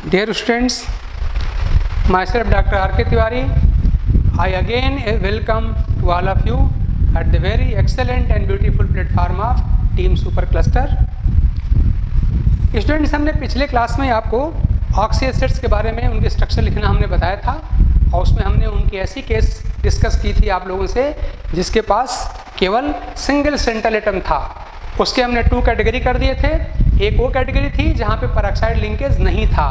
Dear students, myself Dr. R.K. Tiwari, I again welcome to all of you at the very excellent and beautiful platform of Team Super Cluster. Students, हमने पिछले class में आपको oxy acids के बारे में उनके structure लिखना हमने बताया था और उसमें हमने उनकी ऐसी केस डिस्कस की थी आप लोगों से जिसके पास केवल सिंगल सेंट्रल एटम था। उसके हमने 2 कैटेगरी कर दिए थे। एक वो कैटेगरी थी जहाँ पे परऑक्साइड लिंकेज नहीं था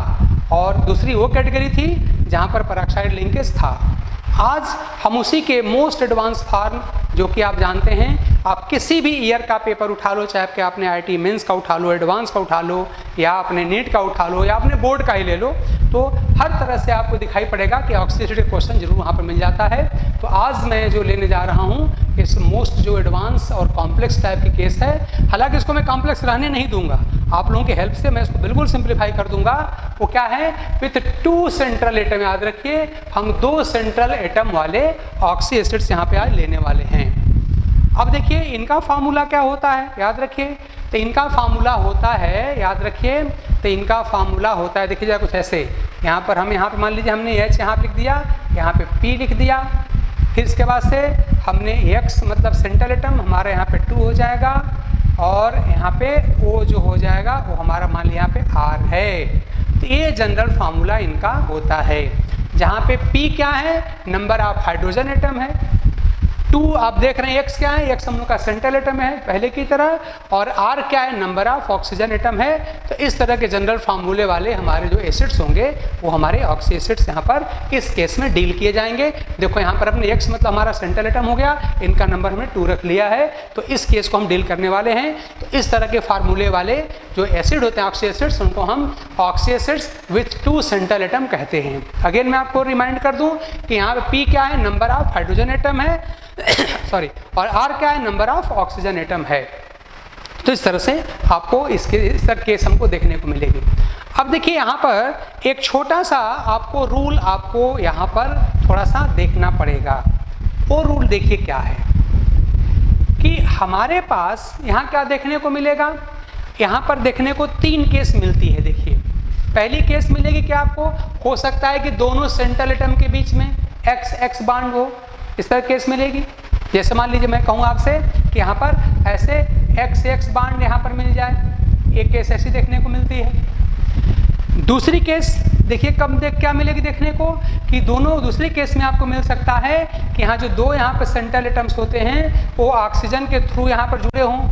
और दूसरी वो कैटेगरी थी जहाँ पर परऑक्साइड लिंकेज था। आज हम उसी के मोस्ट एडवांस फॉर्म, जो कि आप जानते हैं, आप किसी भी ईयर का पेपर उठा लो, चाहे आपने आईआईटी मेंस का उठा लो, एडवांस का उठा लो, या आपने नीट का उठा लो, या आपने बोर्ड का ही ले लो, तो हर तरह से आपको दिखाई पड़ेगा कि ऑक्सीडेटिव क्वेश्चन जरूर वहाँ पर मिल जाता है। तो आज मैं जो लेने जा रहा हूँ इस मोस्ट जो एडवांस और कॉम्प्लेक्स टाइप की केस है। हालांकि इसको मैं कॉम्प्लेक्स रहने नहीं दूंगा, आप लोगों की हेल्प से मैं इसको बिल्कुल सिंप्लीफाई कर दूंगा। वो क्या है? With 2 central atom. याद रखिए, हम 2 सेंट्रल एटम वाले ऑक्सी एसिड्स यहाँ पे आज लेने वाले हैं। अब देखिए इनका फार्मूला क्या होता है, याद रखिए। तो इनका फार्मूला होता है, याद रखिए, तो इनका फार्मूला होता है, देखिए कुछ ऐसे। यहाँ पर मान लीजिए हमने H यहाँ लिख दिया, यहाँ पे P लिख दिया, फिर इसके बाद से हमने X मतलब सेंट्रल एटम हमारा यहाँ पे 2 हो जाएगा और यहाँ पे O जो हो जाएगा वो हमारा मान लिया यहाँ पे R है। तो ये जनरल फार्मूला इनका होता है, जहाँ पे P क्या है? नंबर ऑफ हाइड्रोजन एटम है। 2 आप देख रहे हैं, X क्या है? X हम लोग का सेंट्रल एटम है पहले की तरह, और R क्या है? नंबर ऑफ ऑक्सीजन एटम है। तो इस तरह के जनरल फार्मूले वाले हमारे जो एसिड्स होंगे वो हमारे ऑक्सी एसिड्स यहाँ पर इस केस में डील किए जाएंगे। देखो यहाँ पर अपने X मतलब हमारा सेंट्रल एटम हो गया, इनका नंबर हमने 2 रख लिया है, तो इस केस को हम डील करने वाले हैं। तो इस तरह के फार्मूले वाले जो एसिड होते हैं ऑक्सी एसिड्स, उनको हम oxy acids with 2 central atom कहते हैं। अगेन मैं आपको रिमाइंड कर दूँ कि यहाँ पे P क्या है? नंबर ऑफ हाइड्रोजन एटम है सॉरी, और R क्या है? नंबर ऑफ ऑक्सीजन एटम है। तो इस तरह से आपको इस तरह केस हमको देखने को मिलेगी। अब देखिए यहाँ पर एक छोटा सा आपको रूल आपको यहाँ पर थोड़ा सा देखना पड़ेगा। वो रूल देखिए क्या है कि हमारे पास यहाँ क्या देखने को मिलेगा? यहाँ पर देखने को 3 केस मिलती है। देखिए पहली केस मिलेगी कि आपको हो सकता है कि दोनों सेंट्रल एटम के बीच में X बॉन्ड हो, इस तरह केस मिलेगी। जैसे मान लीजिए मैं कहूँ आपसे कि यहाँ पर ऐसे X बॉन्ड यहाँ पर मिल जाए, एक केस ऐसी देखने को मिलती है। दूसरी केस देखिए क्या मिलेगी देखने को कि दूसरी केस में आपको मिल सकता है कि यहाँ जो 2 यहाँ पर सेंट्रल एटम्स होते हैं वो ऑक्सीजन के थ्रू यहाँ पर जुड़े हों,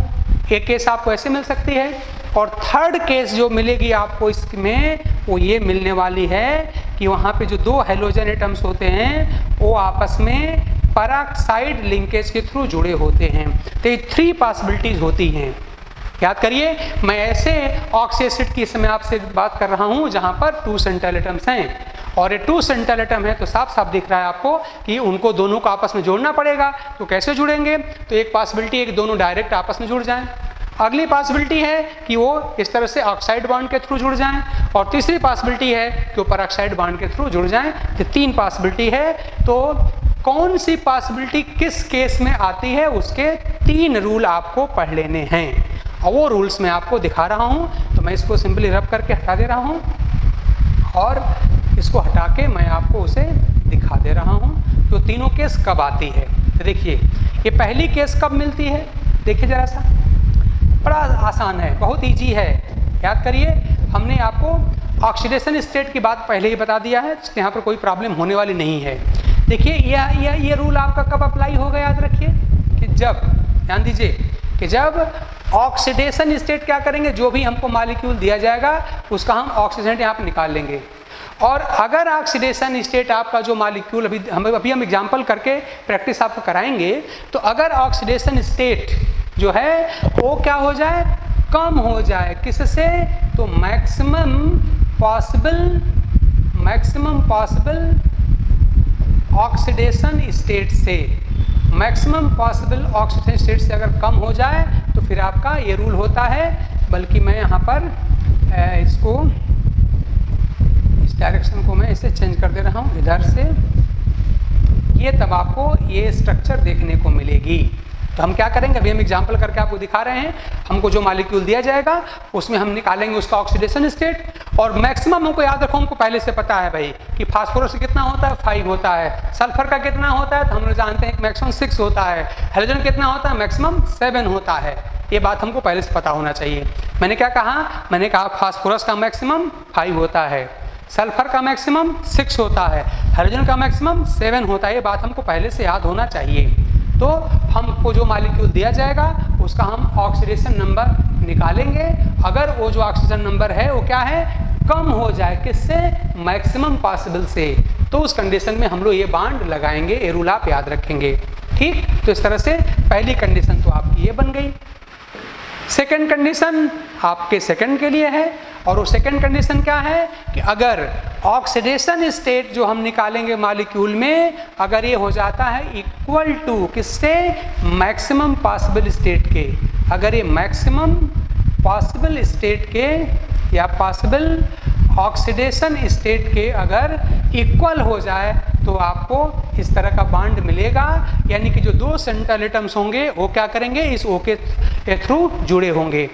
एक केस आपको ऐसे मिल सकती है। और थर्ड केस जो मिलेगी आपको इसमें वो ये मिलने वाली है कि वहाँ पे जो 2 हैलोजन एटम्स होते हैं वो आपस में परऑक्साइड लिंकेज के थ्रू जुड़े होते हैं। तो ये 3 पॉसिबिलिटीज होती हैं। याद करिए, मैं ऐसे ऑक्सी एसिड की समय आपसे बात कर रहा हूँ जहाँ पर 2 सेंट्रल एटम्स हैं, और ये 2 सेंट्रल एटम है तो साफ साफ दिख रहा है आपको कि उनको दोनों को आपस में जोड़ना पड़ेगा। तो कैसे जुड़ेंगे? तो एक पॉसिबिलिटी है कि दोनों डायरेक्ट आपस में जुड़ जाएं, अगली पॉसिबिलिटी है कि वो इस तरह से ऑक्साइड बॉन्ड के थ्रू जुड़ जाएं, और तीसरी पॉसिबिलिटी है कि वो परऑक्साइड बॉन्ड के थ्रू जुड़ जाएं। तो 3 पॉसिबिलिटी है। तो कौन सी पॉसिबिलिटी किस केस में आती है उसके 3 रूल आपको पढ़ लेने हैं, और वो रूल्स मैं आपको दिखा रहा हूँ। तो मैं इसको सिंपली रब करके हटा दे रहा हूँ और इसको हटा के मैं आपको उसे दिखा दे रहा हूँ तो तीनों केस कब आती है। तो देखिए ये पहली केस कब मिलती है, देखिए ज़रा सा, बड़ा आसान है, बहुत ईजी है। याद करिए, हमने आपको ऑक्सीडेशन स्टेट की बात पहले ही बता दिया है, यहाँ पर कोई प्रॉब्लम होने वाली नहीं है। देखिए ये रूल आपका कब अप्लाई होगा? याद रखिए कि जब, ध्यान दीजिए, कि जब ऑक्सीडेशन स्टेट क्या करेंगे, जो भी हमको मॉलिक्यूल दिया जाएगा उसका हम ऑक्सीजन यहाँ पर निकाल लेंगे। और अगर ऑक्सीडेशन स्टेट आपका जो मॉलिक्यूल अभी हम एग्जाम्पल करके प्रैक्टिस आपको कराएंगे, तो अगर ऑक्सीडेशन स्टेट जो है वो क्या हो जाए? कम हो जाए। किससे? तो मैक्सिमम पॉसिबल ऑक्सीडेशन स्टेट से। मैक्सिमम पॉसिबल ऑक्सीडेशन स्टेट से अगर कम हो जाए तो फिर आपका ये रूल होता है। बल्कि मैं यहाँ पर इसको, इस डायरेक्शन को मैं इसे चेंज कर दे रहा हूँ इधर से, ये तब आपको ये स्ट्रक्चर देखने को मिलेगी। तो हम क्या करेंगे, अभी हम एग्जाम्पल करके आपको दिखा रहे हैं। हमको जो मॉलिक्यूल दिया जाएगा उसमें हम निकालेंगे उसका ऑक्सीडेशन स्टेट, और मैक्सिमम हमको याद रखो, हमको पहले से पता है भाई कि फास्फोरस कितना होता है 5 होता है, सल्फर का कितना होता है तो हम लोग जानते हैं मैक्सिमम 6 होता है, हाइड्रोजन कितना होता है मैक्सिमम 7 होता है। ये बात हमको पहले से पता होना चाहिए। मैंने क्या कहा, मैंने कहा फास्फोरस का मैक्सिमम 5 होता है, सल्फर का मैक्सिमम 6 होता है, हाइड्रोजन का मैक्सिमम 7 होता है। ये बात हमको पहले से याद होना चाहिए। तो हमको जो मॉलिक्यूल दिया जाएगा उसका हम ऑक्सीडेशन नंबर निकालेंगे। अगर वो जो ऑक्सीजन नंबर है वो क्या है, कम हो जाए किससे, मैक्सिमम पॉसिबल से, तो उस कंडीशन में हम लोग ये बांड लगाएंगे। ये रूल आप याद रखेंगे। ठीक, तो इस तरह से पहली कंडीशन तो आपकी ये बन गई। सेकंड कंडीशन आपके सेकंड के लिए है, और वो सेकंड कंडीशन क्या है कि अगर ऑक्सीडेशन स्टेट जो हम निकालेंगे मॉलिक्यूल में, अगर ये हो जाता है इक्वल टू किससे, मैक्सिमम पॉसिबल स्टेट के, अगर ये मैक्सिमम पॉसिबल स्टेट के या पॉसिबल ऑक्सीडेशन स्टेट के अगर इक्वल हो जाए तो आपको इस तरह का बांड मिलेगा। यानी कि जो 2 सेंट्रल एटम्स होंगे वो क्या करेंगे, इस O के थ्रू जुड़े होंगे।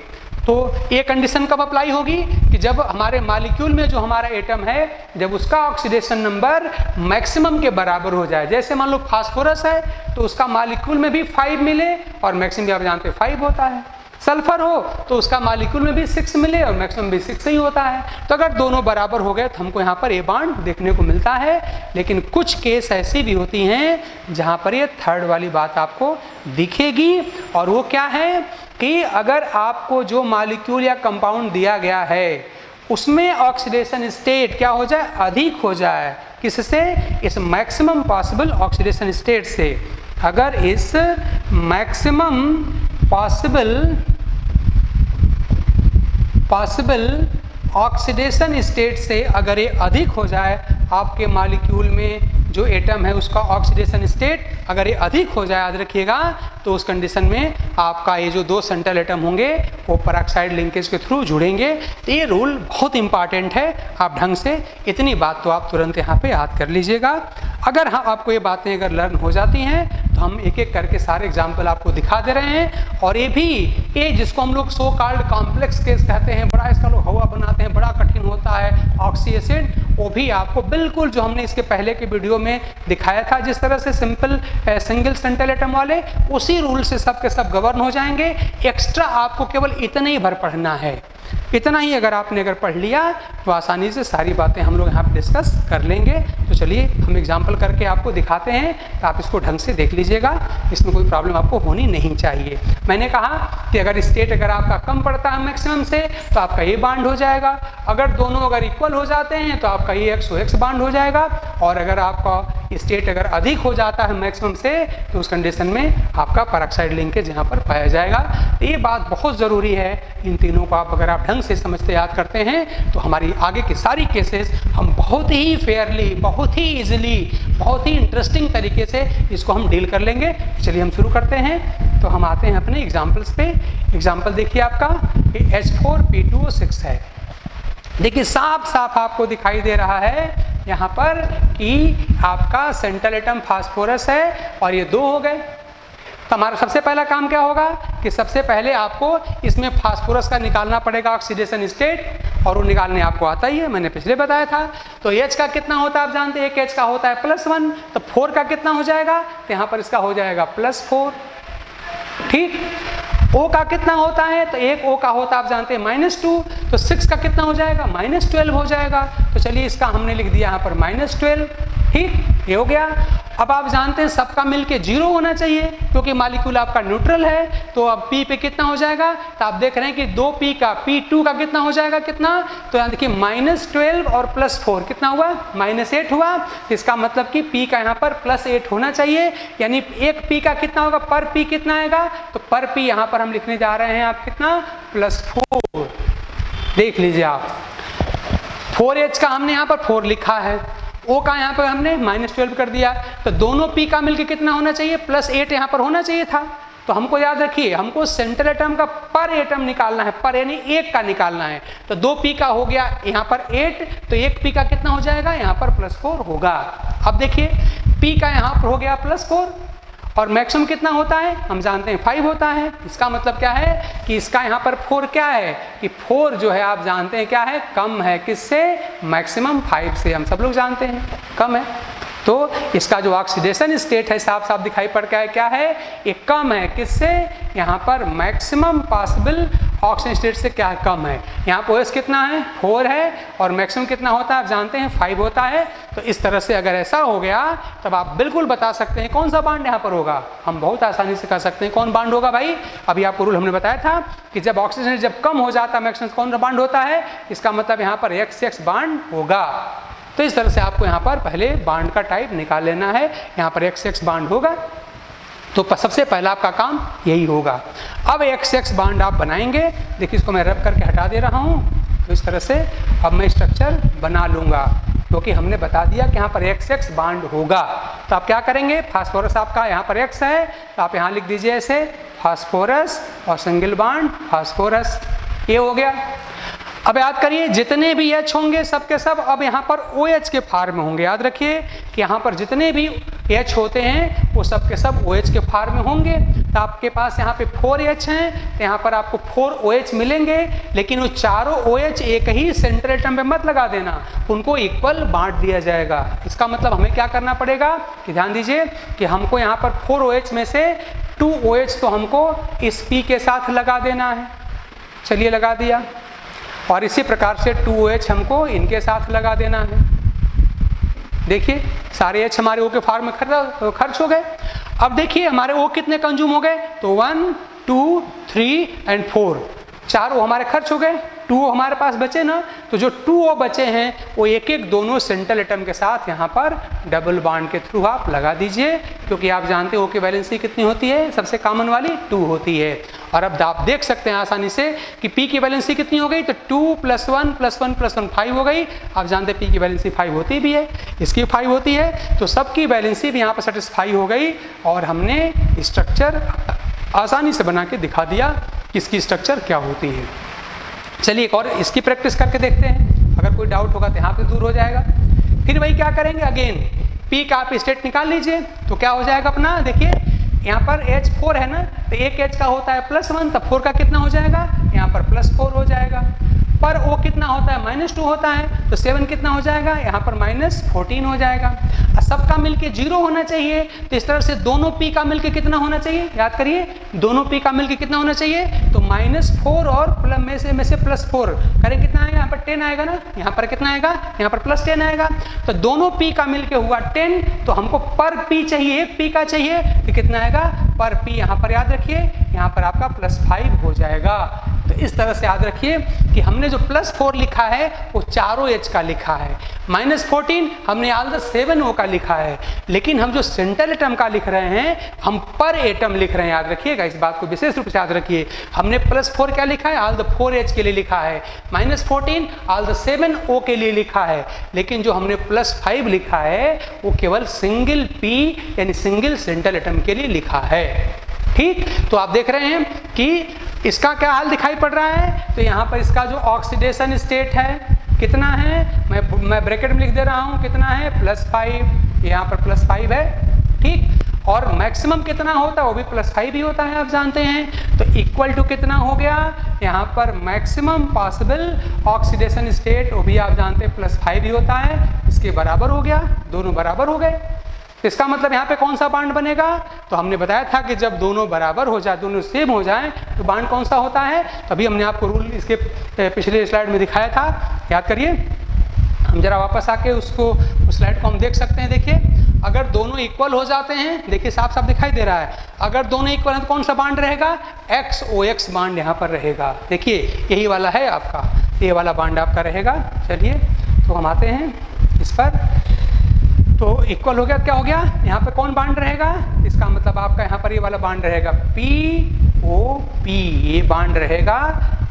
तो ये कंडीशन कब अप्लाई होगी कि जब हमारे मॉलिक्यूल में जो हमारा एटम है, जब उसका ऑक्सीडेशन नंबर मैक्सिमम के बराबर हो जाए। जैसे मान लो फास्फोरस है तो उसका मॉलिक्यूल में भी 5 मिले और मैक्सिमम भी आप जानते हैं 5 होता है। सल्फर हो तो उसका मॉलिक्यूल में भी 6 मिले और मैक्सिमम भी 6 ही होता है। तो अगर दोनों बराबर हो गए तो हमको यहाँ पर ये बांड देखने को मिलता है। लेकिन कुछ केस ऐसी भी होती हैं जहाँ पर ये थर्ड वाली बात आपको दिखेगी, और वो क्या है कि अगर आपको जो मॉलिक्यूल या कंपाउंड दिया गया है उसमें ऑक्सीडेशन स्टेट क्या हो जाए, अधिक हो जाए, किससे, इस मैक्सिमम पॉसिबल ऑक्सीडेशन स्टेट से। अगर इस मैक्सिमम पॉसिबल ऑक्सीडेशन स्टेट से अगर ये अधिक हो जाए, आपके मॉलिक्यूल में जो एटम है उसका ऑक्सीडेशन स्टेट अगर ये अधिक हो जाए, याद रखिएगा, तो उस कंडीशन में आपका ये जो 2 सेंट्रल एटम होंगे वो पेरोक्साइड लिंकेज के थ्रू जुड़ेंगे। तो ये रूल बहुत इंपॉर्टेंट है, आप ढंग से इतनी बात तो आप तुरंत यहाँ पे याद कर लीजिएगा। अगर हाँ आपको ये बातें अगर लर्न हो जाती हैं तो हम एक एक करके सारे एग्जाम्पल आपको दिखा दे रहे हैं। और ये जिसको हम लोग सो कॉल्ड कॉम्प्लेक्स केस कहते हैं, बड़ा इसका लोग हवा बनाते हैं, बड़ा कठिन होता है ऑक्सी एसिड, वो भी आपको बिल्कुल जो हमने इसके पहले के वीडियो में दिखाया था जिस तरह से सिंपल सिंगल सेंट्रल एटम वाले, उसी रूल से सब के सब गवर्न हो जाएंगे। एक्स्ट्रा आपको केवल इतना ही भर पढ़ना है। इतना ही अगर आपने पढ़ लिया तो आसानी से सारी बातें हम लोग यहाँ पे डिस्कस कर लेंगे। तो चलिए हम एग्जाम्पल करके आपको दिखाते हैं, तो आप इसको ढंग से देख लीजिएगा, इसमें कोई प्रॉब्लम आपको होनी नहीं चाहिए। मैंने कहा कि अगर स्टेट अगर आपका कम पड़ता है मैक्सिमम से तो आपका ये बांड हो जाएगा, अगर दोनों अगर इक्वल हो जाते हैं तो आपका ये एक्स बांड हो जाएगा, और अगर आपका स्टेट अगर अधिक हो जाता है मैक्सिमम से तो उस कंडीशन में आपका पेरोक्साइड लिंकेज यहाँ पर पाया जाएगा। तो ये बात बहुत ज़रूरी है, इन तीनों को आप अगर आप ढंग से समझते याद करते हैं तो हमारी आगे की सारी केसेस हम बहुत ही फेयरली, बहुत ही इजीली, बहुत ही इंटरेस्टिंग तरीके से इसको हम डील कर लेंगे। चलिए हम शुरू करते हैं। तो हम आते हैं अपने एग्जाम्पल्स पे। एग्जाम्पल देखिए आपका H4P2O6 है। देखिए साफ साफ आपको दिखाई दे रहा है यहाँ पर कि आपका सेंट्रल एटम फास्फोरस है और ये 2 हो गए। तो हमारा सबसे पहला काम क्या होगा कि सबसे पहले आपको इसमें फास्फोरस का निकालना पड़ेगा ऑक्सीडेशन स्टेट, और वो निकालने आपको आता ही है, मैंने पिछले बताया था। तो H का कितना होता है आप जानते हैं, एक H का होता है +1, तो 4 का कितना हो जाएगा, तो यहाँ पर इसका हो जाएगा +4। ठीक, O का कितना होता है, तो एक O का होता है आप जानते हैं -2, तो 6 का कितना हो जाएगा, -12 हो जाएगा। तो चलिए इसका हमने लिख दिया यहाँ पर -12। ठीक, ये हो गया। अब आप जानते हैं सबका मिलके 0 होना चाहिए क्योंकि मॉलिक्यूल आपका न्यूट्रल है। तो अब P पे कितना हो जाएगा, तो आप देख रहे हैं कि 2P का P2 का कितना हो जाएगा, कितना, तो यहाँ देखिए -12 और +4 कितना हुआ, -8 हुआ। इसका मतलब कि P का यहाँ पर +8 होना चाहिए, यानी एक P का कितना होगा, पर P कितना आएगा, तो पर P यहाँ पर हम लिखने जा रहे हैं आप कितना, +4। देख लीजिए आप, 4H का हमने यहाँ पर 4 लिखा है, O का यहाँ पर हमने -12 कर दिया, तो दोनों P का मिलके कितना होना चाहिए, +8 यहाँ पर होना चाहिए था। तो हमको याद रखिए, हमको सेंट्रल एटम का पर एटम निकालना है, पर यानी एक का निकालना है। तो 2P का हो गया यहाँ पर 8, तो 1P का कितना हो जाएगा, यहाँ पर +4 होगा। अब देखिए P का यहाँ पर हो गया +4 और मैक्सिमम कितना होता है हम जानते हैं 5 होता है। इसका मतलब क्या है कि इसका यहाँ पर 4 क्या है कि 4 जो है आप जानते हैं क्या है, कम है किससे, मैक्सिमम 5 से, हम सब लोग जानते हैं कम है। तो इसका जो ऑक्सीडेशन स्टेट है साफ साफ दिखाई पड़ क्या है, ये कम है किससे, यहाँ पर मैक्सिमम पॉसिबल ऑक्सीजन स्टेट से क्या है, कम है। यहाँ पर OH कितना है 4 है और मैक्सिमम कितना होता है आप जानते हैं 5 होता है। तो इस तरह से अगर ऐसा हो गया तब आप बिल्कुल बता सकते हैं कौन सा बांड यहाँ पर होगा। हम बहुत आसानी से कह सकते हैं कौन बांड होगा भाई। अभी आपको रूल हमने बताया था कि जब ऑक्सीजन जब कम हो जाता है मैक्सिमम कौन सा बांड होता है, इसका मतलब यहाँ पर XX बांड होगा। तो इस तरह से आपको यहाँ पर पहले बांड का टाइप निकाल लेना है, यहाँ पर XX बांड होगा। तो सबसे पहला आपका काम यही होगा। अब XX बांड आप बनाएंगे, देखिए इसको मैं रब करके हटा दे रहा हूँ। तो इस तरह से अब मैं स्ट्रक्चर बना लूँगा क्योंकि हमने बता दिया कि यहाँ पर XX बांड होगा। तो आप क्या करेंगे, फास्फोरस आपका यहाँ पर X है तो आप यहाँ लिख दीजिए ऐसे फास्फोरस और सिंगल बांड फास्फोरस, ये हो गया। अब याद करिए जितने भी H होंगे सब के सब अब यहाँ पर OH के फॉर्म में होंगे। याद रखिए कि यहाँ पर जितने भी H होते हैं वो सब के सब OH के फॉर्म में होंगे। तो आपके पास यहाँ पे 4H हैं तो यहाँ पर आपको 4OH मिलेंगे, लेकिन वो चारों OH एक ही सेंट्रल एटम पे मत लगा देना, उनको इक्वल बांट दिया जाएगा। इसका मतलब हमें क्या करना पड़ेगा कि ध्यान दीजिए कि हमको यहाँ पर 4OH में से 2OH तो हमको इस P के साथ लगा देना है। चलिए लगा दिया, और इसी प्रकार से 2OH हमको इनके साथ लगा देना है। देखिए सारे H हमारे O के फॉर्म में खर्च हो गए। अब देखिए हमारे O कितने कंज्यूम हो गए, तो 1 2 3 एंड 4, 4 O हमारे खर्च हो गए। 2O हमारे पास बचे ना, तो जो 2O बचे हैं वो एक एक दोनों सेंट्रल एटम के साथ यहाँ पर डबल बॉन्ड के थ्रू आप लगा दीजिए, क्योंकि आप जानते हो O की वैलेंसी कितनी होती है, सबसे कॉमन वाली 2 होती है। और अब आप देख सकते हैं आसानी से कि P की वैलेंसी कितनी हो गई, तो 2 + 1 + 1 + 1 5 हो गई। आप जानते हैं P की वैलेंसी 5 होती भी है, इसकी 5 होती है, तो सबकी वैलेंसी भी यहाँ पर सेटिस्फाई हो गई और हमने स्ट्रक्चर आसानी से बना के दिखा दिया कि इसकी स्ट्रक्चर क्या होती है। चलिए एक और इसकी प्रैक्टिस करके देखते हैं, अगर कोई डाउट होगा तो यहाँ पे दूर हो जाएगा। फिर वही क्या करेंगे, अगेन P का आप स्टेट निकाल लीजिए, तो क्या हो जाएगा अपना, देखिए यहाँ पर H4 है ना, तो एक H का होता है +1, तब 4 का कितना हो जाएगा, यहाँ पर +4 हो जाएगा। पर O कितना होता है, -2 होता है, तो 7 कितना हो जाएगा, यहाँ पर -14 हो जाएगा। सबका मिलके 0 होना चाहिए, तो इस तरह से दोनों P का मिलके कितना होना चाहिए, याद करिए दोनों P का मिलके कितना होना चाहिए, तो -4 और में से +4 करें कितना आएगा, यहाँ पर 10 आएगा ना, यहाँ पर कितना आएगा, यहाँ पर +10 आएगा। तो दोनों P का मिलके हुआ 10, तो हमको पर P चाहिए, एक P का चाहिए, तो कितना आएगा पर P, यहाँ पर याद रखिए यहाँ पर आपका +5 हो जाएगा। तो इस तरह से याद रखिए कि हमने जो +4 लिखा है वो चारों H का लिखा है, -14 हमने ऑल द 7O का लिखा है, लेकिन हम जो सेंट्रल एटम का लिख रहे हैं हम पर एटम लिख रहे हैं। याद रखिएगा इस बात को विशेष रूप से याद रखिए, हमने +4 क्या लिखा है, ऑल द 4H के लिए लिखा है, -14 ऑल द 7O के लिए लिखा है, लेकिन जो हमने +5 लिखा है वो केवल सिंगल P यानी सिंगल सेंट्रल एटम के लिए लिखा है। ठीक, तो आप देख रहे हैं कि इसका क्या हाल दिखाई पड़ रहा है, तो यहाँ पर इसका जो ऑक्सीडेशन स्टेट है कितना है, मैं ब्रैकेट में लिख दे रहा हूँ कितना है, +5, यहाँ पर +5 है। ठीक, और मैक्सिमम कितना होता है वो भी +5 ही होता है, आप जानते हैं। तो इक्वल टू कितना हो गया, यहाँ पर मैक्सिमम पॉसिबल ऑक्सीडेशन स्टेट वो भी आप जानते हैं +5 ही होता है, इसके बराबर हो गया, दोनों बराबर हो गए। इसका मतलब यहाँ पे कौन सा बांड बनेगा, तो हमने बताया था कि जब दोनों बराबर हो जाए, दोनों सेम हो जाए, तो बांड कौन सा होता है। तो अभी हमने आपको रूल इसके पिछले स्लाइड में दिखाया था, याद करिए। हम जरा वापस आके उसको उस स्लाइड को हम देख सकते हैं। देखिए अगर दोनों इक्वल हो जाते हैं, देखिए साफ साफ दिखाई दे रहा है, अगर दोनों इक्वल है तो कौन सा बांड रहेगा, XOX बांड यहाँ पर रहेगा। देखिए यही वाला है आपका, ये वाला बांड आपका रहेगा। चलिए तो हम आते हैं इस पर, तो इक्वल हो गया, क्या हो गया, यहाँ पर कौन बांड रहेगा, इसका मतलब आपका यहाँ पर ये वाला बांड रहेगा POP, ये बांड रहेगा।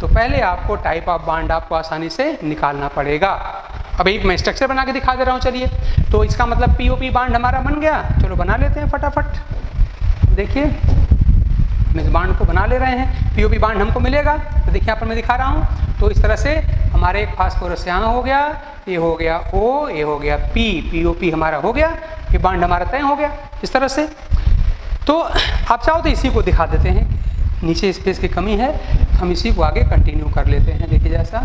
तो पहले आपको टाइप ऑफ बांड आपको आसानी से निकालना पड़ेगा। अभी मैं स्ट्रक्चर बना के दिखा दे रहा हूँ। चलिए तो इसका मतलब POP बांड हमारा बन गया, चलो बना लेते हैं फटाफट। देखिए हम इस बांड को बना ले रहे हैं, POP बांड हमको मिलेगा। तो देखिए यहाँ पर मैं दिखा रहा हूँ, तो इस तरह से हमारे एक फास्फोरस यहाँ हो गया, ये हो गया O, ये हो गया P, POP हमारा हो गया, ये बांड हमारा तय हो गया इस तरह से। तो आप चाहो तो इसी को दिखा देते हैं, नीचे स्पेस की कमी है, हम इसी को आगे कंटिन्यू कर लेते हैं। देखिए जैसा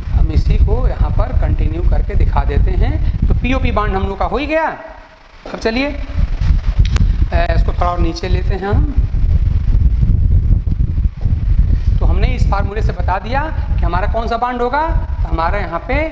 हम इसी को यहाँ पर कंटिन्यू करके दिखा देते हैं। तो पीओपी बांड हम लोग का हो ही गया। अब चलिए इसको थोड़ा और नीचे लेते हैं हम। तो हमने इस फार्मूले से बता दिया कि हमारा कौन सा बांड होगा, तो हमारा यहाँ पे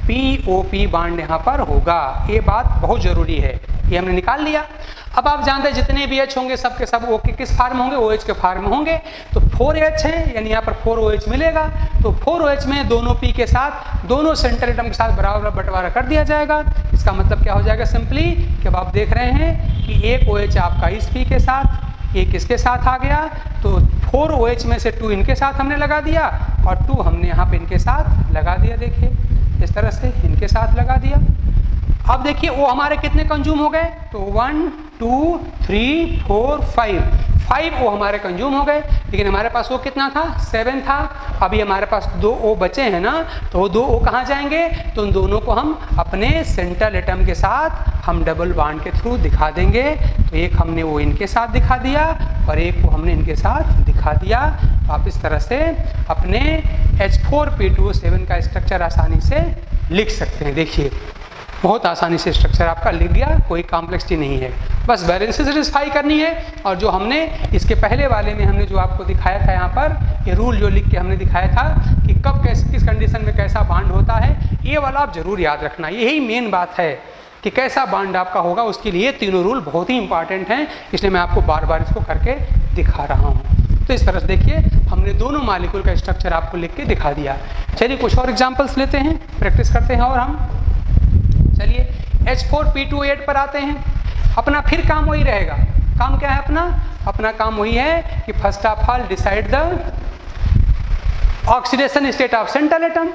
पीओपी बांड यहाँ पर होगा। ये बात बहुत ज़रूरी है, ये हमने निकाल लिया। अब आप जानते हैं जितने भी H होंगे सब के सब O के किस फार्म होंगे, OH के फार्म होंगे। तो 4H है, यानी यहाँ पर 4OH मिलेगा। तो 4OH में दोनों P के साथ, दोनों सेंट्रल एटम के साथ बराबर बंटवारा कर दिया जाएगा। इसका मतलब क्या हो जाएगा सिंपली कि अब आप देख रहे हैं कि एक OH आपका इस P के साथ, एक इसके साथ आ गया। तो 4OH में से 2 इनके साथ हमने लगा दिया और 2 हमने यहाँ पे इनके साथ लगा दिया। देखिए इस तरह से इनके साथ लगा दिया। अब देखिए वो हमारे कितने कंज्यूम हो गए, तो 1 2 3 4 5 वो हमारे कंज्यूम हो गए। लेकिन हमारे पास वो कितना था, 7 था। अभी हमारे पास 2 O बचे हैं ना, तो वो 2 O कहाँ जाएंगे, तो उन दोनों को हम अपने सेंट्रल एटम के साथ हम डबल बॉन्ड के थ्रू दिखा देंगे। तो एक हमने वो इनके साथ दिखा दिया और एक को हमने इनके साथ दिखा दिया। तो आप इस तरह से अपने H4P2O7 का स्ट्रक्चर आसानी से लिख सकते हैं। देखिए बहुत आसानी से स्ट्रक्चर आपका लिख गया, कोई कॉम्प्लेक्सिटी नहीं है, बस बैलेंस से सेटिस्फाई करनी है। और जो हमने इसके पहले वाले में हमने जो आपको दिखाया था यहाँ पर, ये रूल जो लिख के हमने दिखाया था कि कब किस कंडीशन में कैसा बांड होता है, ये वाला आप जरूर याद रखना। यही मेन बात है कि कैसा बांड आपका होगा, उसके लिए तीनों रूल बहुत ही इंपॉर्टेंट हैं। इसलिए मैं आपको बार बार इसको करके दिखा रहा हूँ। तो इस तरह से देखिए हमने दोनों मालिक्यूल का स्ट्रक्चर आपको लिख के दिखा दिया। चलिए कुछ और एग्जाम्पल्स लेते हैं, प्रैक्टिस करते हैं। और हम चलिए H4P2O8 पर आते हैं। अपना फिर काम वही रहेगा। काम क्या है अपना काम वही है कि first of all decide the oxidation state of central atom.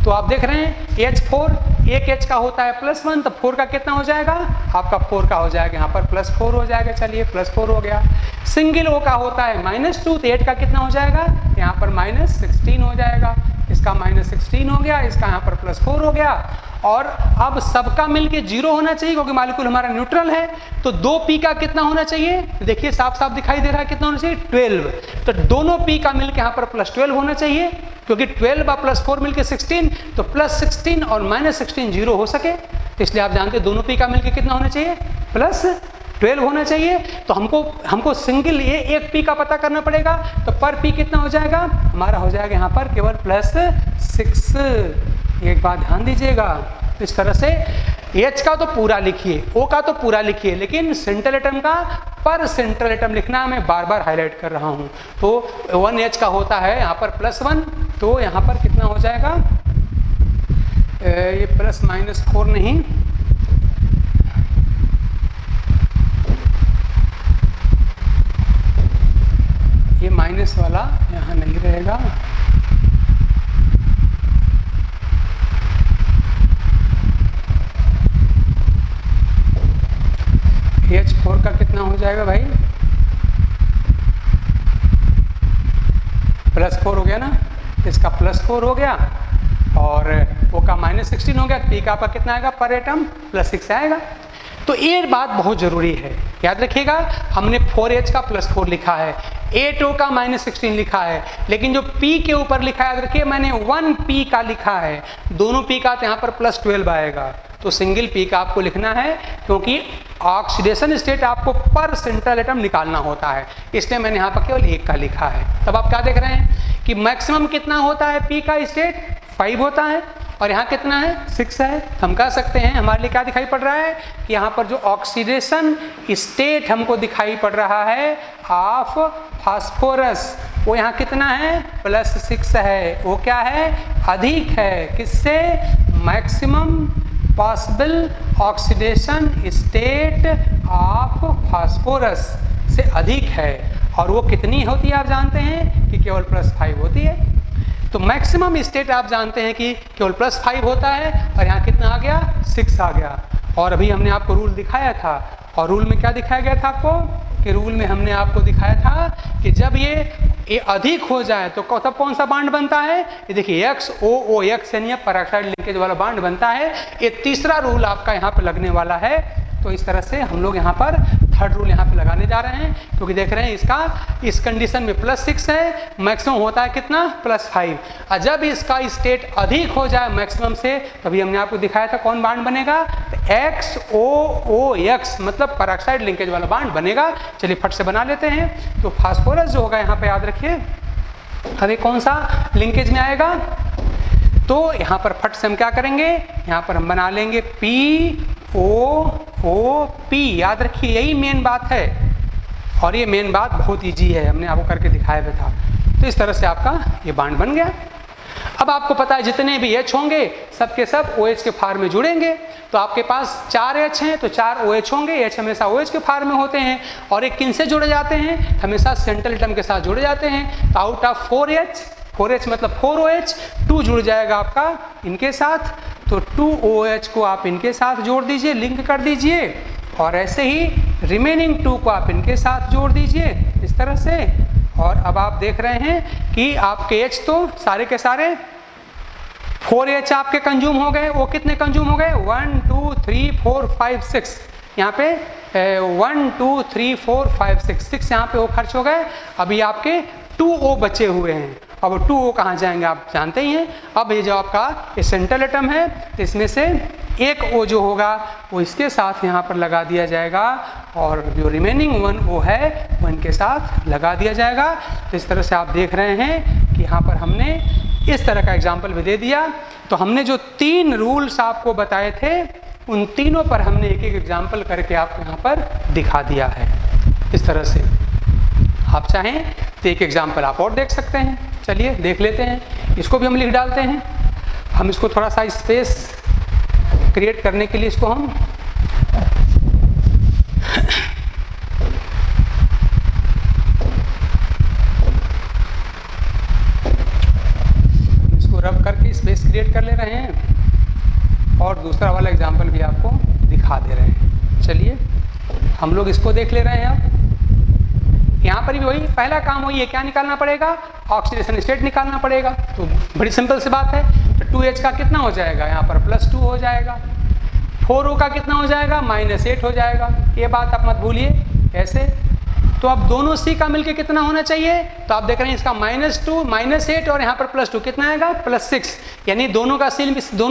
तो आप देख रहे हैं H4 एक H का होता है +1, तो 4 का कितना हो जाएगा, आपका 4 का हो जाएगा यहाँ पर +4 हो जाएगा। चलिए +4 हो गया। सिंगल O का होता है -2, तो 8 का कितना हो जाएगा, यहाँ पर -16 हो जाएगा। इसका -16 हो गया, इसका यहाँ पर +4 हो गया। और अब सबका मिलके 0 होना चाहिए क्योंकि मॉलिक्यूल हमारा न्यूट्रल है। तो 2p का कितना होना चाहिए, देखिए साफ साफ दिखाई दे रहा है कितना होना चाहिए, 12। तो दोनों p का मिलके यहाँ पर +12 होना चाहिए क्योंकि 12 और +4 मिलके 16, तो +16 और -16 0 हो सके। इसलिए आप जानते हैं दोनों p का मिलके कितना होना चाहिए, +12 होना चाहिए। तो हमको सिंगल ये एक p का पता करना पड़ेगा। तो पर p कितना हो जाएगा, हमारा हो जाएगा यहाँ पर केवल +6। एक बात ध्यान दीजिएगा, इस तरह से H का तो पूरा लिखिए, O का तो पूरा लिखिए, लेकिन सेंट्रल एटम का पर सेंट्रल एटम लिखना मैं बार बार हाईलाइट कर रहा हूँ। तो 1H का होता है यहाँ पर +1, तो यहाँ पर कितना हो जाएगा, ये ±4 नहीं, ये माइनस वाला यहाँ नहीं रहेगा। H4 का कितना हो जाएगा भाई, +4 हो गया ना, इसका +4 हो गया और वो का -16 हो गया। पी का आपका कितना आएगा पर एटम, +6 आएगा। तो ये बात बहुत ज़रूरी है, याद रखिएगा। हमने 4H का +4 लिखा है, 8O का -16 लिखा है, लेकिन जो P के ऊपर लिखा है याद रखिए मैंने 1P का लिखा है। दोनों P का तो यहाँ पर +12 आएगा। तो सिंगल P का आपको लिखना है क्योंकि ऑक्सीडेशन स्टेट आपको पर सेंट्रल एटम निकालना होता है, इसलिए मैंने यहाँ पर केवल 1 का लिखा है। तब आप क्या देख रहे हैं कि मैक्सिमम कितना होता है P का स्टेट, 5 होता है और यहाँ कितना है, 6 है। हम कह सकते हैं हमारे लिए क्या दिखाई पड़ रहा है कि यहाँ पर जो ऑक्सीडेशन स्टेट हमको दिखाई पड़ रहा है ऑफ फास्फोरस, वो यहाँ कितना है, +6 है। वो क्या है, अधिक है, किससे, maximum possible oxidation state of phosphorus से अधिक है। और वो कितनी होती है आप जानते हैं कि केवल +5 होती है। तो मैक्सिमम स्टेट आप जानते हैं कि केवल +5 होता है और यहाँ कितना आ गया, 6 आ गया। और अभी हमने आपको रूल दिखाया था, और रूल में क्या दिखाया गया था आपको, कि रूल में हमने आपको दिखाया था कि जब ये अधिक हो जाए तो तब कौन सा बांड बनता है, ये देखिए XOOX यानी पैराक्साइड लिंकेज वाला बांड बनता है। ये तीसरा रूल आपका यहाँ पे लगने वाला है। तो इस तरह से हम लोग यहाँ पर थर्ड रूल यहाँ पे लगाने जा रहे हैं, क्योंकि देख रहे हैं इसका इस कंडीशन में +6 है, मैक्सिमम होता है कितना +5, और जब इसका स्टेट अधिक हो जाए मैक्सिमम से, तभी हमने आपको दिखाया था कौन बॉन्ड बनेगा, XOOX मतलब पेरोक्साइड लिंकेज वाला बॉन्ड बनेगा। चलिए फट से बना लेते हैं। तो फास्फोरस जो होगा यहाँ पे याद रखिए अभी कौन सा लिंकेज में आएगा, तो यहाँ पर फट से हम क्या करेंगे, यहाँ पर हम बना लेंगे POOP। याद रखिए यही मेन बात है, और ये मेन बात बहुत इजी है, हमने आपको करके दिखाया भी था। तो इस तरह से आपका ये बॉन्ड बन गया। अब आपको पता है जितने भी H होंगे सबके सब OH के फार्म में जुड़ेंगे, तो आपके पास 4 H हैं तो 4 OH होंगे। H हमेशा OH के फार्म में होते हैं, और एक किन से जुड़े जाते हैं, हमेशा सेंट्रल एटम के साथ जुड़े जाते हैं। तो आउट ऑफ 4H मतलब 4OH 2 जुड़ जाएगा आपका इनके साथ, तो 2OH को आप इनके साथ जोड़ दीजिए, लिंक कर दीजिए, और ऐसे ही रिमेनिंग 2 को आप इनके साथ जोड़ दीजिए इस तरह से। और अब आप देख रहे हैं कि आपके H तो सारे के सारे 4H आपके कंज्यूम हो गए। वो कितने कंज्यूम हो गए, 1 2 3 4 5 6, यहाँ पे 1 2 3 4 5 6 यहाँ पे वो खर्च हो गए। अभी आपके 2O बचे हुए हैं। अब 2O कहाँ जाएंगे आप जानते ही हैं। अब ये जो आपका सेंट्रल एटम है, तो इसमें से एक O जो होगा वो इसके साथ यहाँ पर लगा दिया जाएगा, और जो रिमेनिंग 1O है वो इनके साथ लगा दिया जाएगा। तो इस तरह से आप देख रहे हैं कि यहाँ पर हमने इस तरह का एग्जाम्पल भी दे दिया। तो हमने जो 3 रूल्स आपको बताए थे, उन तीनों पर हमने एक एक एग्जाम्पल करके आपको यहाँ पर दिखा दिया है। इस तरह से आप चाहें तो एक एग्जाम्पल आप और देख सकते हैं। चलिए देख लेते हैं, इसको भी हम लिख डालते हैं। हम इसको थोड़ा सा स्पेस क्रिएट करने के लिए इसको हम इसको रब करके स्पेस क्रिएट कर ले रहे हैं, और दूसरा वाला एग्जाम्पल भी आपको दिखा दे रहे हैं। चलिए हम लोग इसको देख ले रहे हैं। अब यहाँ पर भी वही पहला काम वही है, क्या निकालना पड़ेगा, ऑक्सीडेशन स्टेट निकालना पड़ेगा। तो बड़ी सिंपल सी बात है। तो 2H का कितना हो जाएगा, यहाँ पर +2 हो जाएगा। 4O का कितना हो जाएगा, -8 हो जाएगा। ये बात आप मत भूलिए ऐसे। तो अब दोनों C का मिलके कितना होना चाहिए, तो आप देख रहे हैं इसका -2 -8 और यहाँ पर +2 कितना आएगा, +6, यानी दोनों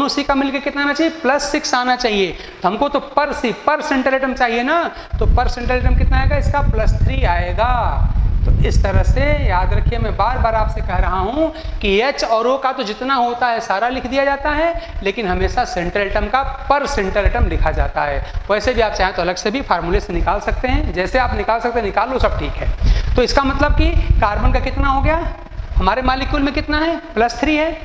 C का मिलके कितना आना चाहिए, +6 आना चाहिए। तो हमको तो पर सेंट्रल एटम चाहिए ना, तो पर सेंट्रल एटम कितना आएगा, इसका +3 आएगा। तो इस तरह से याद रखिए, मैं बार बार आपसे कह रहा हूँ कि H और O का तो जितना होता है सारा लिख दिया जाता है, लेकिन हमेशा सेंट्रल एटम का पर सेंट्रल एटम लिखा जाता है। वैसे भी आप चाहें तो अलग से भी फार्मूले से निकाल सकते हैं, जैसे आप निकाल सकते हैं निकाल लो, सब ठीक है। तो इसका मतलब कि कार्बन का कितना हो गया, हमारे मॉलिक्यूल में कितना है, +3 है,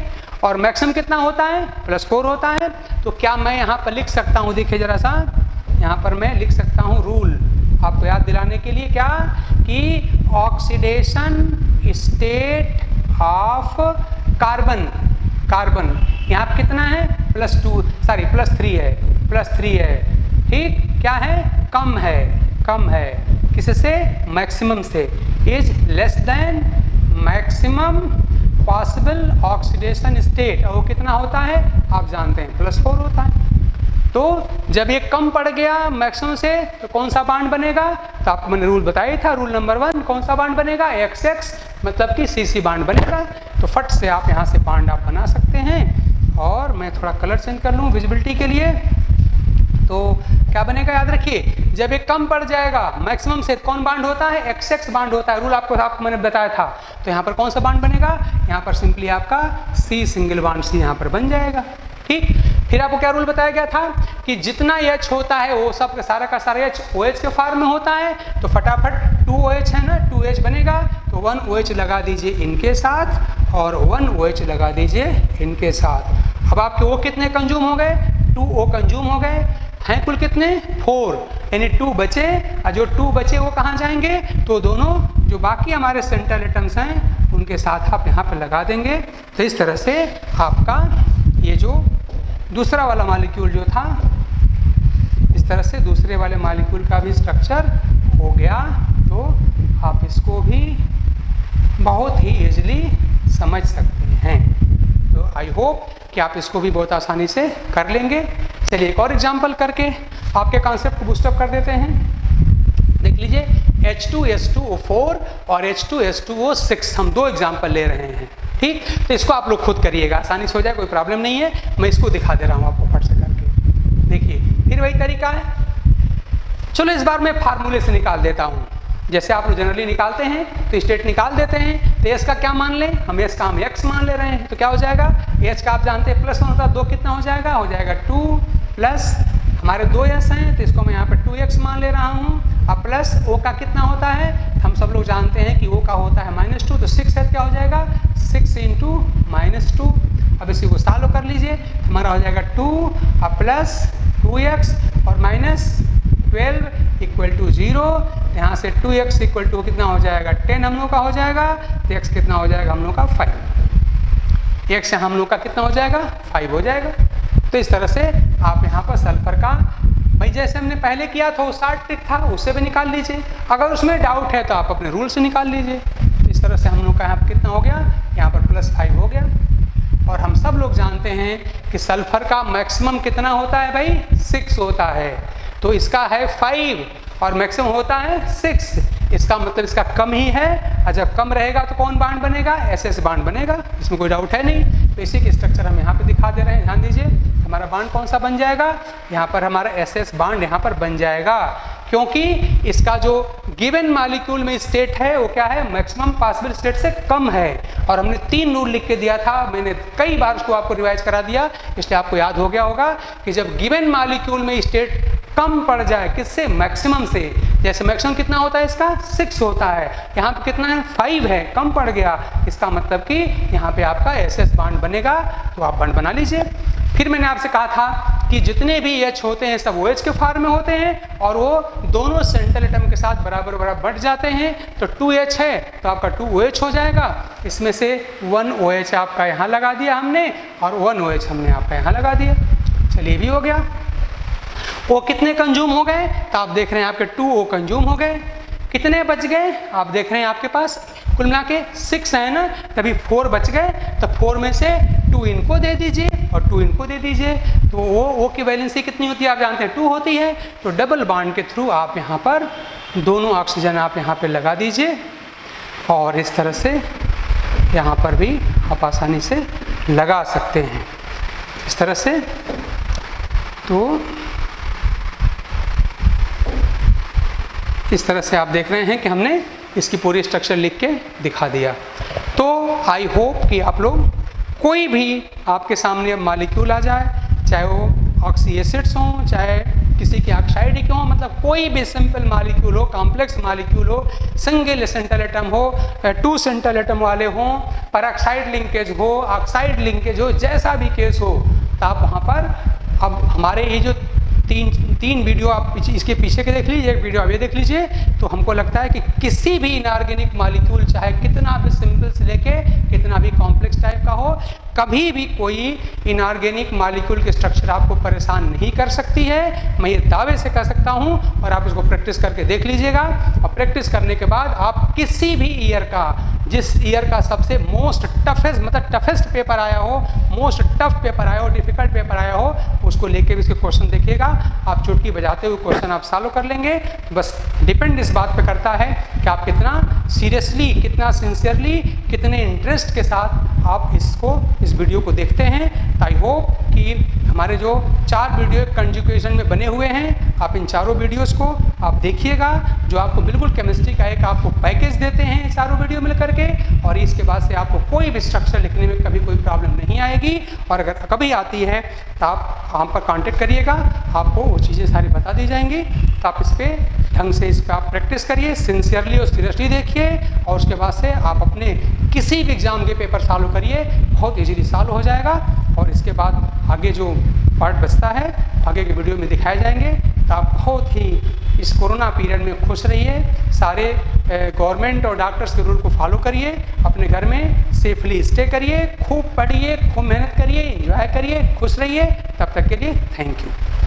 और मैक्सिमम कितना होता है, +4 होता है। तो क्या मैं यहाँ पर लिख सकता हूँ, देखिए जरा सा, यहाँ पर मैं लिख सकता हूँ रूल आपको याद दिलाने के लिए, क्या कि ऑक्सीडेशन स्टेट ऑफ कार्बन यहाँ पर कितना है, +3 है, ठीक, क्या है, कम है किससे, मैक्सिमम से, is less than maximum possible oxidation state. और वो कितना होता है आप जानते हैं, +4 होता है। तो जब ये कम पड़ गया मैक्सिमम से, तो कौन सा बॉन्ड बनेगा, तो आपको मैंने रूल बताया था, रूल नंबर 1, कौन सा बॉन्ड बनेगा, XX मतलब कि CC बॉन्ड बनेगा। तो फट से आप यहाँ से बॉन्ड आप बना सकते हैं। और मैं थोड़ा कलर चेंज कर लूँ विजिबिलिटी के लिए। तो क्या बनेगा, याद रखिए, जब ये कम पड़ जाएगा मैक्सिमम से, कौन बॉन्ड होता है, XX बॉन्ड होता है। रूल आपको मैंने बताया था। तो यहाँ पर कौन सा बॉन्ड बनेगा, यहाँ पर सिंपली आपका C सिंगल बॉन्ड C यहाँ पर बन जाएगा, ठीक। फिर आपको क्या रूल बताया गया था कि जितना H होता है वो सब सारा का सारा H OH के फॉर्म में होता है। तो फटाफट 2OH है ना, 2H बनेगा, तो 1OH लगा दीजिए इनके साथ, और 1OH लगा दीजिए इनके साथ। अब आपके वो कितने कंज्यूम हो गए, 2O कंज्यूम हो गए हैं, कुल कितने, 4, यानी 2 बचे, और जो 2 बचे वो कहाँ जाएंगे, तो दोनों जो बाकी हमारे सेंट्रल एटम्स हैं उनके साथ आप यहाँ पर लगा देंगे। तो इस तरह से आपका ये जो दूसरा वाला मॉलिक्यूल जो था, इस तरह से दूसरे वाले मॉलिक्यूल का भी स्ट्रक्चर हो गया। तो आप इसको भी बहुत ही ईजिली समझ सकते हैं। तो आई होप कि आप इसको भी बहुत आसानी से कर लेंगे। चलिए एक और एग्जाम्पल करके आपके कॉन्सेप्ट को बूस्टअप कर देते हैं। देख लीजिए H2SO4 और H2SO6 हम दो एग्जाम्पल ले रहे हैं, ठीक। तो इसको आप लोग खुद करिएगा, आसानी से हो जाए, कोई प्रॉब्लम नहीं है। मैं इसको दिखा दे रहा हूँ आपको फट से करके, देखिए फिर वही तरीका है। चलो इस बार मैं फार्मूले से निकाल देता हूँ। जैसे आप लोग जनरली निकालते हैं तो स्टेट निकाल देते हैं, तो एस का क्या मान लें हम, एस का हम एक्स मान ले रहे हैं, तो क्या हो जाएगा, एच का आप जानते हैं +1 होता है, 2 कितना हो जाएगा 2 प्लस हमारे 2 एस हैं तो इसको मैं यहाँ पर 2x मान ले रहा हूँ। अब प्लस ओ का कितना होता है, हम सब लोग जानते हैं कि ओ का होता है -2, तो 6 है क्या हो जाएगा 6 × -2। अब इसी को सॉल्व कर लीजिए, हमारा हो जाएगा 2 अब प्लस 2x और -12 = 0। यहाँ से 2x = कितना हो जाएगा 10 हम लोग का हो जाएगा, तो x कितना हो जाएगा हम लोग का 5। x हम लोग का कितना हो जाएगा 5 हो जाएगा। तो इस तरह से आप यहाँ पर सल्फर का भाई जैसे हमने पहले किया था वो शॉर्ट ट्रिक था, उससे भी निकाल लीजिए। अगर उसमें डाउट है तो आप अपने रूल से निकाल लीजिए। तो इस तरह से हम लोग का यहाँ पर कितना हो गया, यहाँ पर +5 हो गया। और हम सब लोग जानते हैं कि सल्फर का मैक्सिमम कितना होता है भाई 6 होता है, तो इसका है 5 और मैक्सिमम होता है 6। इसका मतलब इसका कम ही है, और जब कम रहेगा तो कौन बांड बनेगा, SS बांड बनेगा, इसमें कोई डाउट है नहीं। तो इसी की स्ट्रक्चर हम यहाँ पे दिखा दे रहे हैं, ध्यान दीजिए। हमारा बांड कौन सा बन जाएगा, यहाँ पर हमारा SS बांड यहाँ पर बन जाएगा, क्योंकि इसका जो गिवन मॉलिक्यूल में स्टेट है वो क्या है, मैक्सिमम पॉसिबल स्टेट से कम है। और हमने 3 रूल लिख के दिया था, मैंने कई बार उसको आपको रिवाइज करा दिया, इसलिए आपको याद हो गया होगा कि जब गिवन मॉलिक्यूल में स्टेट कम पड़ जाए किससे, मैक्सिमम से, जैसे मैक्सिमम कितना होता है इसका 6 होता है, यहाँ पे कितना है 5 है, कम पड़ गया, इसका मतलब कि यहाँ पे आपका SS बांड बनेगा। तो आप बांड बना लीजिए। फिर मैंने आपसे कहा था कि जितने भी H होते हैं सब OH के फॉर्म में होते हैं और वो दोनों सेंट्रल एटम के साथ बराबर बराबर बढ़ जाते हैं। तो 2H है तो आपका 2OH हो जाएगा, इसमें से 1 OH आपका यहाँ लगा दिया हमने और 1 OH हमने आपका यहाँ लगा दिया। चलिए भी हो गया। O कितने कंज्यूम हो गए, तो आप देख रहे हैं आपके 2O कंज्यूम हो गए। कितने बच गए, आप देख रहे हैं आपके पास कुल मिला के 6 है ना, तभी 4 बच गए, तो 4 में से 2 इनको दे दीजिए और 2 इनको दे दीजिए। तो वो की वैलेंसी कितनी होती है आप जानते हैं 2 होती है। तो डबल बॉन्ड के थ्रू आप यहाँ पर दोनों ऑक्सीजन आप यहाँ पे लगा दीजिए और इस तरह से यहाँ पर भी आप आसानी से लगा सकते हैं इस तरह से। तो इस तरह से आप देख रहे हैं कि हमने इसकी पूरी स्ट्रक्चर लिख के दिखा दिया। तो आई होप कि आप लोग कोई भी आपके सामने मॉलिक्यूल आ जाए, चाहे वो ऑक्सी एसिड्स हों, चाहे किसी के ऑक्साइड के हों, मतलब कोई भी सिंपल मॉलिक्यूल हो, कॉम्प्लेक्स मॉलिक्यूल हो, सिंगल सेंट्रल एटम हो, 2 सेंट्रल एटम वाले हों, परऑक्साइड लिंकेज हो, ऑक्साइड लिंकेज हो, जैसा भी केस हो, तो आप वहाँ पर अब हमारे ये जो तीन वीडियो आप इसके पीछे के देख लीजिए, एक वीडियो आप ये देख लीजिए, तो हमको लगता है कि किसी भी इनऑर्गेनिक मॉलिक्यूल चाहे कितना भी सिंपल से लेके कितना भी कॉम्प्लेक्स टाइप का हो, कभी भी कोई इनऑर्गेनिक मॉलिक्यूल की स्ट्रक्चर आपको परेशान नहीं कर सकती है। मैं ये दावे से कह सकता हूँ और आप इसको प्रैक्टिस करके देख लीजिएगा। और प्रैक्टिस करने के बाद आप किसी भी ईयर का, जिस ईयर का सबसे मोस्ट टफेस्ट मतलब टफेस्ट पेपर आया हो, मोस्ट टफ पेपर आया हो, डिफिकल्ट पेपर आया हो, उसको लेके भी इसके क्वेश्चन देखिएगा। आप चुटकी बजाते हुए क्वेश्चन आप सॉल्व कर लेंगे। बस डिपेंड इस बात पे करता है कि आप कितना सीरियसली, कितना सिंसियरली, कितने इंटरेस्ट के साथ आप इस वीडियो को देखते हैं। आई होप कि हमारे जो 4 वीडियो कंजुगेशन में बने हुए हैं, आप इन चारों वीडियोस को आप देखिएगा, जो आपको बिल्कुल केमिस्ट्री का एक आपको पैकेज देते हैं चारों वीडियो मिल करके। और इसके बाद से आपको कोई भी स्ट्रक्चर लिखने में कभी कोई प्रॉब्लम नहीं आएगी। और अगर कभी आती है तो आप हम पर कांटेक्ट करिएगा, आपको वो चीज़ें सारी बता दी जाएंगी। तो आप इस पर ढंग से इस पर आप प्रैक्टिस करिए, सिंसियरली और सीरियसली देखिए, और उसके बाद से आप अपने किसी भी एग्ज़ाम के पेपर सॉल्व करिए, बहुत ईजीली सॉल्व हो जाएगा। और इसके बाद आगे जो पार्ट बचता है आगे के वीडियो में दिखाए जाएंगे। तो आप बहुत ही इस कोरोना पीरियड में खुश रहिए, सारे गवर्नमेंट और डॉक्टर्स के रूल को फॉलो करिए, अपने घर में सेफली स्टे करिए, खूब पढ़िए, खूब मेहनत करिए, एंजॉय करिए, खुश रहिए। तब तक के लिए थैंक यू।